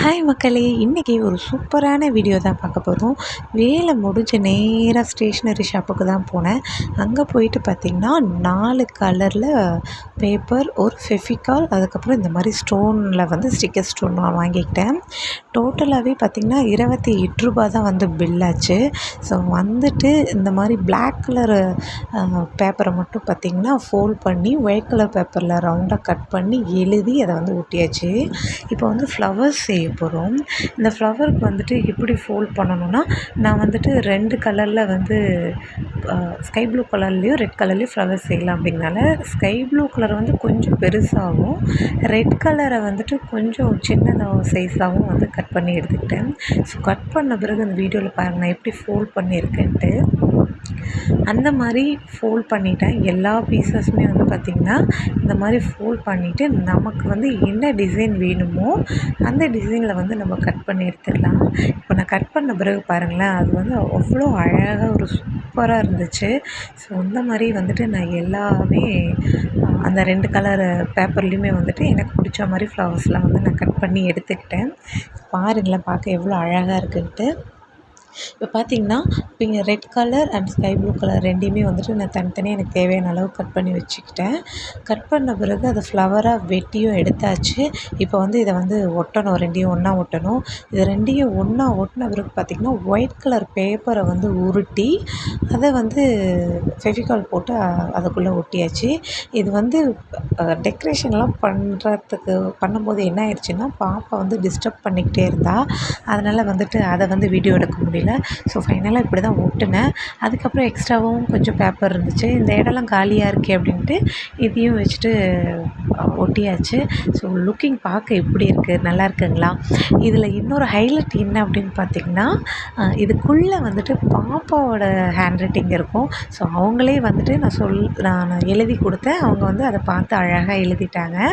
Hi மக்களே, இன்றைக்கி ஒரு சூப்பரான வீடியோ தான் பார்க்க போகிறோம். வேலை முடிஞ்சு நேராக ஸ்டேஷ்னரி ஷாப்புக்கு தான் போனேன். அங்கே போயிட்டு பார்த்திங்கன்னா 4 கலரில் பேப்பர், ஒரு ஃபெவிகால், அதுக்கப்புறம் இந்த மாதிரி ஸ்டோனில் வந்து ஸ்டிக்கர் ஸ்டோன் நான் வாங்கிக்கிட்டேன். டோட்டலாகவே பார்த்திங்கன்னா 28 ரூபா தான் வந்து பில் ஆச்சு. ஸோ வந்துட்டு இந்த மாதிரி பிளாக் கலரு பேப்பரை மட்டும் பார்த்திங்கன்னா ஃபோல்ட் பண்ணி ஒயிட் கலர் பேப்பரில் ரவுண்டாக கட் பண்ணி எழுதி அதை வந்து ஒட்டியாச்சு. இப்போ வந்து ஃப்ளவர்ஸ் செய்ய போகிறோம். இந்த ஃப்ளவருக்கு வந்துட்டு எப்படி ஃபோல்ட் பண்ணணும்னா, நான் வந்துட்டு 2 கலரில் வந்து ஸ்கை ப்ளூ கலர்லேயும் ரெட் கலர்லேயும் ஃப்ளவர்ஸ் செய்யலாம் அப்படிங்கனால ஸ்கை ப்ளூ கலர் வந்து கொஞ்சம் பெருசாகவும், ரெட் கலரை வந்துட்டு கொஞ்சம் சின்னதாக சைஸாகவும் வந்து கட் பண்ணி எடுத்துக்கிட்டேன். ஸோ கட் பண்ண பிறகு அந்த வீடியோவில் பாருங்கள் நான் எப்படி ஃபோல்ட் பண்ணியிருக்கேன்ட்டு. அந்த மாதிரி ஃபோல்ட் பண்ணிட்டேன். எல்லா பீசஸுமே வந்து பார்த்திங்கன்னா இந்த மாதிரி ஃபோல்ட் பண்ணிவிட்டு நமக்கு வந்து என்ன டிசைன் வேணுமோ அந்த டிசைனில் வந்து நம்ம கட் பண்ணி எடுத்துக்கலாம். இப்போ நான் கட் பண்ண பிறகு பாருங்களேன், அது வந்து அவ்வளோ அழகாக ஒரு சூப்பராக இருந்துச்சு. ஸோ இந்த மாதிரி வந்துட்டு நான் எல்லாமே அந்த 2 கலர் பேப்பர்லேயுமே வந்துட்டு எனக்கு பிடிச்ச மாதிரி ஃப்ளவர்ஸ்லாம் வந்து நான் கட் பண்ணி எடுத்துக்கிட்டேன். பாருங்களேன், பார்க்க எவ்வளோ அழகாக இருக்குன்ட்டு. இப்போ பார்த்திங்கன்னா இப்போ red colour and sky blue colour ரெண்டையுமே வந்துட்டு நான் தனித்தனியாக எனக்கு தேவையான அளவு கட் பண்ணி வச்சுக்கிட்டேன். கட் பண்ண பிறகு அதை ஃப்ளவராக வெட்டியும் எடுத்தாச்சு. இப்போ வந்து இதை வந்து ஒட்டணும், ரெண்டையும் ஒன்றா ஒட்டணும். இது ரெண்டையும் ஒன்றா ஒட்டின பிறகு பார்த்திங்கன்னா ஒயிட் கலர் பேப்பரை வந்து உருட்டி அதை வந்து ஃபெவிகால் போட்டு அதுக்குள்ளே ஒட்டியாச்சு. இது வந்து டெக்கரேஷன்லாம் பண்ணும்போது என்ன ஆயிடுச்சுன்னா, பாப்பா வந்து டிஸ்டர்ப் பண்ணிக்கிட்டே இருந்தா. அதனால் வந்துட்டு அதை வந்து வீடியோ எடுக்க முடியல. ஸோ ஃபைனலாக இப்படி தான் ஒட்டினேன். அதுக்கப்புறம் எக்ஸ்ட்ராவும் கொஞ்சம் பேப்பர் இருந்துச்சு. இந்த இடம்லாம் காலியாக இருக்கே அப்படின்ட்டு இதையும் வச்சுட்டு ஒட்டியாச்சு. ஸோ லுக்கிங் பார்க்க எப்படி இருக்குது, நல்லா இருக்குங்களா? இதில் இன்னொரு ஹைலைட் என்ன அப்படின்னு பார்த்திங்கன்னா, இதுக்குள்ளே வந்துட்டு பாப்பாவோட ஹேண்ட் ரைட்டிங் இருக்கும். ஸோ அவங்களே வந்துட்டு நான் எழுதி கொடுத்தேன். அவங்க வந்து அதை பார்த்து அழகாக எழுதிட்டாங்க.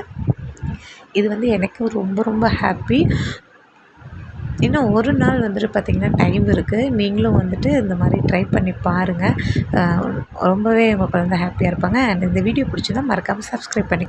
இது வந்து எனக்கு ரொம்ப ரொம்ப ஹாப்பி. இன்னும் ஒரு நாள் வந்துட்டு பார்த்திங்கன்னா டைம் இருக்குது. நீங்களும் வந்துட்டு இந்த மாதிரி ட்ரை பண்ணி பாருங்கள். ரொம்பவே உங்கள் குழந்தை ஹாப்பியாக இருப்பாங்க. அண்ட் இந்த வீடியோ பிடிச்சிருந்தா மறக்காமல் சப்ஸ்கிரைப் பண்ணிக்கோங்க.